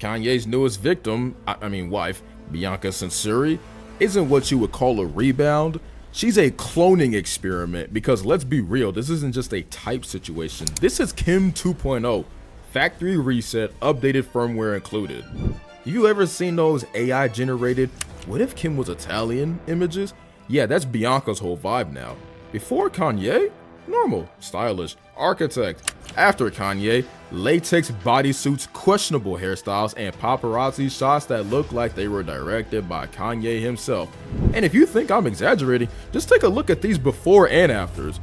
Kanye's newest victim, wife, Bianca Censori, isn't what you would call a rebound. She's a cloning experiment because let's be real, this isn't just a type situation. This is Kim 2.0, factory reset, updated firmware included. You ever seen those AI generated "what if Kim was Italian" images? Yeah, that's Bianca's whole vibe now. Before Kanye, normal, stylish, architect. After Kanye, latex bodysuits, questionable hairstyles, and paparazzi shots that look like they were directed by Kanye himself. And if you think I'm exaggerating, just take a look at these before and afters.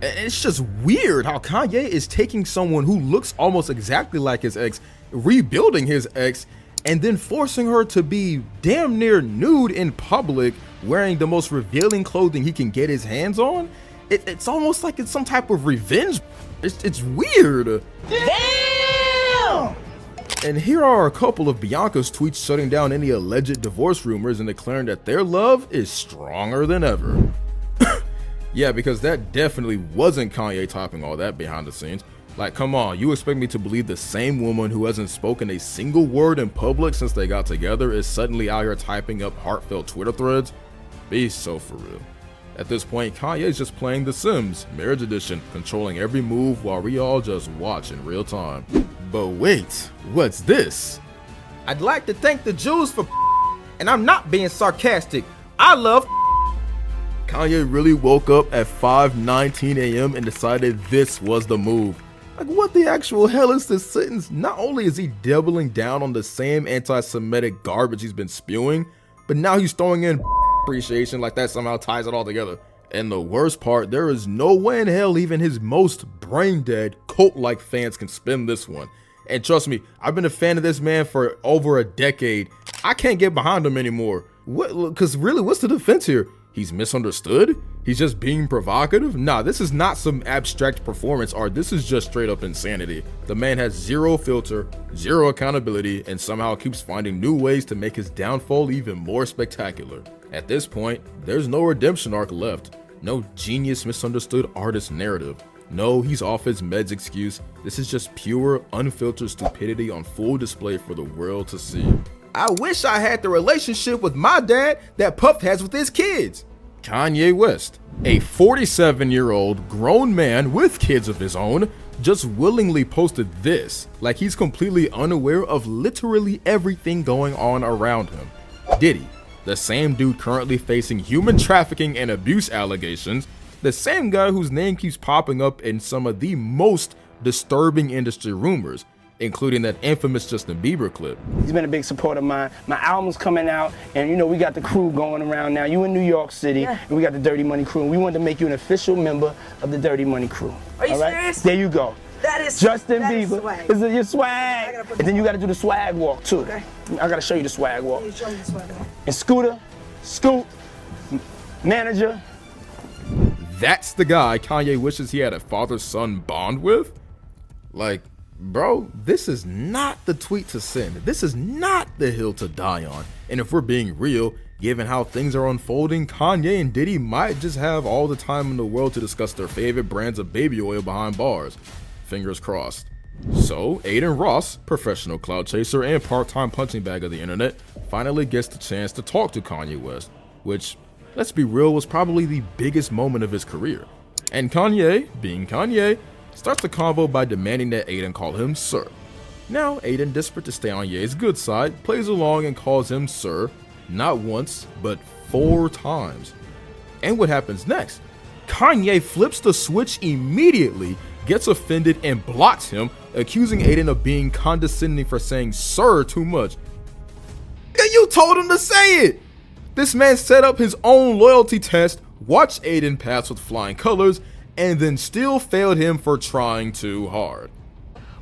It's just weird how Kanye is taking someone who looks almost exactly like his ex, rebuilding his ex, and then forcing her to be damn near nude in public, wearing the most revealing clothing he can get his hands on. It's almost like it's some type of revenge. It's weird. Damn! And here are a couple of Bianca's tweets shutting down any alleged divorce rumors and declaring that their love is stronger than ever. Yeah, because that definitely wasn't Kanye typing all that behind the scenes. Like, come on, you expect me to believe the same woman who hasn't spoken a single word in public since they got together is suddenly out here typing up heartfelt Twitter threads? Be so for real. At this point, Kanye's just playing The Sims, Marriage Edition, controlling every move while we all just watch in real time. But wait, what's this? I'd like to thank the Jews for and I'm not being sarcastic. I love Kanye really woke up at 5:19 a.m. and decided this was the move. Like, what the actual hell is this sentence? Not only is he doubling down on the same anti-Semitic garbage he's been spewing, but now he's throwing in appreciation like that somehow ties it all together. And the worst part, there is no way in hell even his most brain-dead, cult-like fans can spin this one. And trust me, I've been a fan of this man for over a decade. I can't get behind him anymore. Because really, what's the defense here? He's misunderstood? He's just being provocative? Nah, this is not some abstract performance art. This is just straight up insanity. The man has zero filter, zero accountability, and somehow keeps finding new ways to make his downfall even more spectacular. At this point, there's no redemption arc left. No genius misunderstood artist narrative. No, he's off his meds excuse. This is just pure, unfiltered stupidity on full display for the world to see. I wish I had the relationship with my dad that Puff has with his kids. Kanye West, a 47-year-old grown man with kids of his own, just willingly posted this, like he's completely unaware of literally everything going on around him. Diddy, the same dude currently facing human trafficking and abuse allegations, the same guy whose name keeps popping up in some of the most disturbing industry rumors, including that infamous Justin Bieber clip. He's been a big supporter of mine. My album's coming out, and you know, we got the crew going around now. You in New York City, and we got the Dirty Money crew, and we wanted to make you an official member of the Dirty Money crew. Are you serious? There you go. That is Justin that Bieber. Swag. Is it your swag? And then you got to do the swag walk too. Okay. I got to show you the swag walk. You show me the swag walk. And Scooter, Scoop, Manager. That's the guy Kanye wishes he had a father-son bond with? Like, bro, this is not the tweet to send. This is not the hill to die on. And if we're being real, given how things are unfolding, Kanye and Diddy might just have all the time in the world to discuss their favorite brands of baby oil behind bars. Fingers crossed. So, Adin Ross, professional cloud chaser and part-time punching bag of the internet, finally gets the chance to talk to Kanye West, which, let's be real, was probably the biggest moment of his career. And Kanye, being Kanye, starts the convo by demanding that Adin call him sir. Now, Adin, desperate to stay on Ye's good side, plays along and calls him sir, not once, but 4 times. And what happens next? Kanye flips the switch immediately, gets offended, and blocks him, accusing Adin of being condescending for saying sir too much. You told him to say it! This man set up his own loyalty test, watched Adin pass with flying colors, and then still failed him for trying too hard.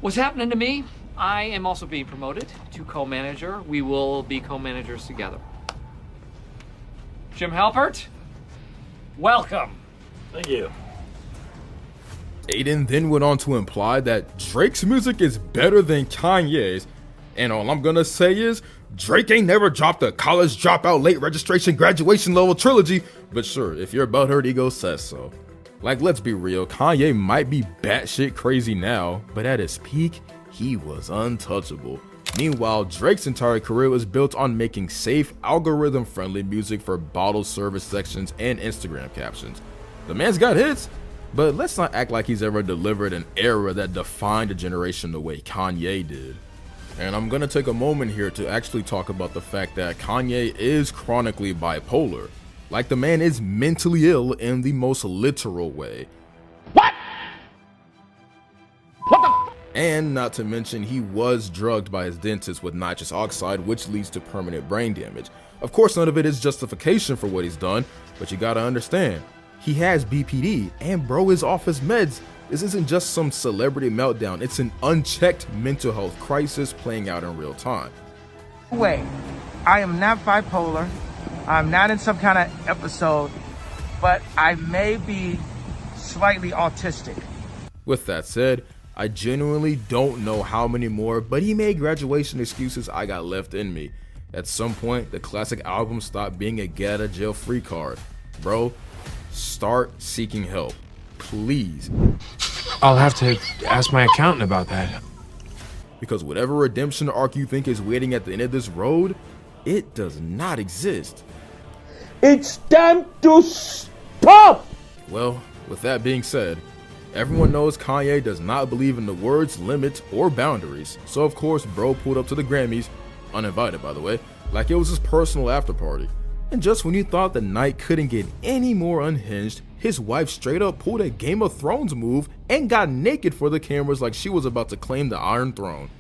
What's happening to me? I am also being promoted to co-manager. We will be co-managers together. Jim Halpert, welcome. Thank you. Adin then went on to imply that Drake's music is better than Kanye's, and all I'm gonna say is, Drake ain't never dropped a college dropout, late registration, graduation level trilogy, but sure, if your butthurt ego says so. Like, let's be real, Kanye might be batshit crazy now, but at his peak, he was untouchable. Meanwhile, Drake's entire career was built on making safe, algorithm-friendly music for bottle service sections and Instagram captions. The man's got hits, but let's not act like he's ever delivered an era that defined a generation the way Kanye did. And I'm gonna take a moment here to actually talk about the fact that Kanye is chronically bipolar. Like, the man is mentally ill in the most literal way. What? And not to mention, he was drugged by his dentist with nitrous oxide, which leads to permanent brain damage. Of course, none of it is justification for what he's done, but you gotta understand, he has BPD, and bro is off his meds. This isn't just some celebrity meltdown, it's an unchecked mental health crisis playing out in real time. Wait, I am not bipolar, I'm not in some kind of episode, but I may be slightly autistic. With that said, I genuinely don't know how many more but he made graduation excuses I got left in me. At some point, the classic album stopped being a get out of jail free card. Bro, start seeking help, please. I'll have to ask my accountant about that. Because whatever redemption arc you think is waiting at the end of this road, it does not exist. It's time to stop! Well, with that being said, everyone knows Kanye does not believe in the words limit or boundaries, so of course bro pulled up to the Grammys, uninvited by the way, like it was his personal after party. And just when you thought the night couldn't get any more unhinged, his wife straight up pulled a Game of Thrones move and got naked for the cameras like she was about to claim the Iron Throne.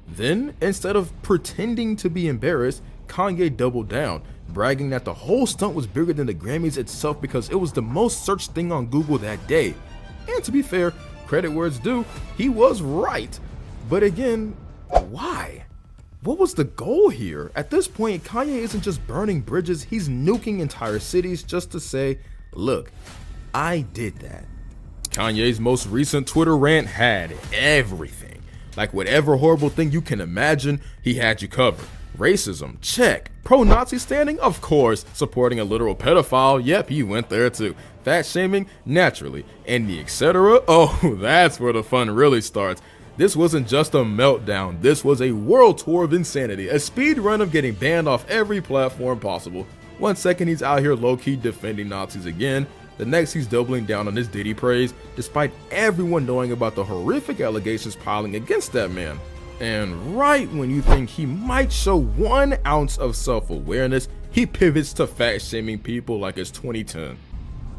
Then, instead of pretending to be embarrassed, Kanye doubled down, bragging that the whole stunt was bigger than the Grammys itself because it was the most searched thing on Google that day. And to be fair, credit where it's due, he was right. But again, why? What was the goal here? At this point, Kanye isn't just burning bridges, he's nuking entire cities just to say, look, I did that. Kanye's most recent Twitter rant had everything. Like whatever horrible thing you can imagine, he had you covered. Racism, check. Pro-Nazi standing? Of course. Supporting a literal pedophile? Yep, he went there too. Fat shaming? Naturally. And the etc.? Oh, that's where the fun really starts. This wasn't just a meltdown, this was a world tour of insanity, a speed run of getting banned off every platform possible. 1 second he's out here low-key defending Nazis again, the next he's doubling down on his Diddy praise, despite everyone knowing about the horrific allegations piling against that man. And right when you think he might show 1 ounce of self-awareness, he pivots to fat-shaming people like it's 2010.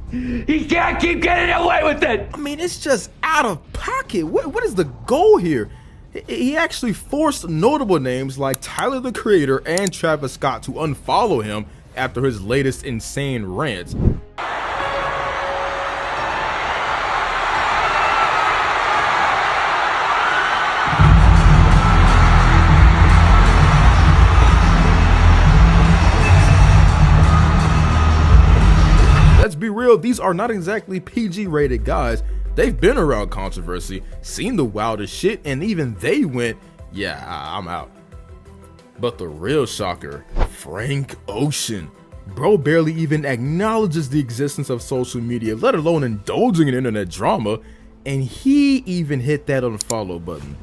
He can't keep getting away with it! I mean, it's just out of pocket. What is the goal here? He actually forced notable names like Tyler the Creator and Travis Scott to unfollow him after his latest insane rants. Let's be real, these are not exactly PG rated guys. They've been around controversy, seen the wildest shit, and even they went, yeah, I'm out. But the real shocker, Frank Ocean. Bro barely even acknowledges the existence of social media, let alone indulging in internet drama, and he even hit that unfollow button.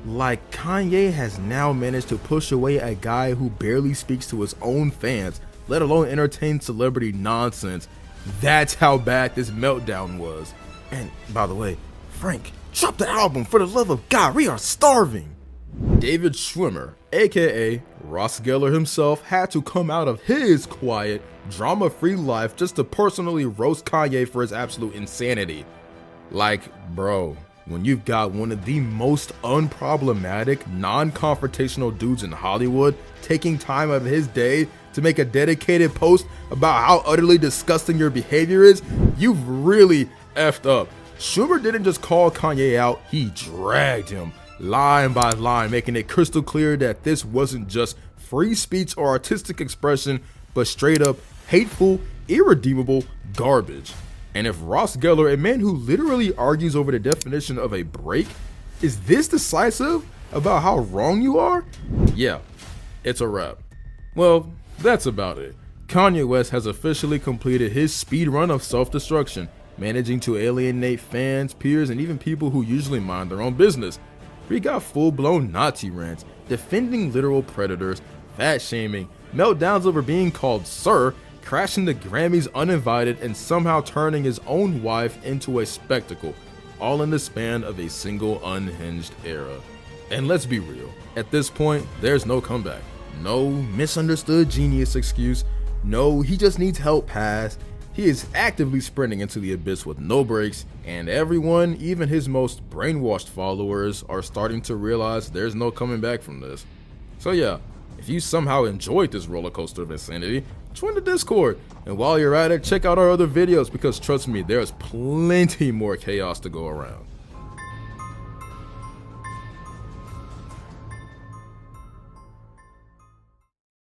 Like, Kanye has now managed to push away a guy who barely speaks to his own fans, let alone entertain celebrity nonsense. That's how bad this meltdown was. And by the way, Frank, drop the album for the love of God, we are starving. David Schwimmer, aka Ross Geller himself, had to come out of his quiet, drama-free life just to personally roast Kanye for his absolute insanity. Like, bro, when you've got one of the most unproblematic, non-confrontational dudes in Hollywood taking time out of his day to make a dedicated post about how utterly disgusting your behavior is, you've really effed up. Schwimmer didn't just call Kanye out, he dragged him line by line, making it crystal clear that this wasn't just free speech or artistic expression, but straight up hateful, irredeemable garbage. And if Ross Geller, a man who literally argues over the definition of a break, is this decisive about how wrong you are? Yeah, it's a wrap. Well, that's about it. Kanye West has officially completed his speed run of self-destruction, managing to alienate fans, peers, and even people who usually mind their own business. We got full-blown Nazi rants, defending literal predators, fat shaming, meltdowns over being called sir, crashing the Grammys uninvited, and somehow turning his own wife into a spectacle, all in the span of a single unhinged era. And let's be real, at this point, there's no comeback. No misunderstood genius excuse. No, he just needs help pass. He is actively sprinting into the abyss with no brakes, and everyone, even his most brainwashed followers, are starting to realize there's no coming back from this. So yeah, if you somehow enjoyed this roller coaster of insanity, join the Discord, and while you're at it, check out our other videos because trust me, there's plenty more chaos to go around.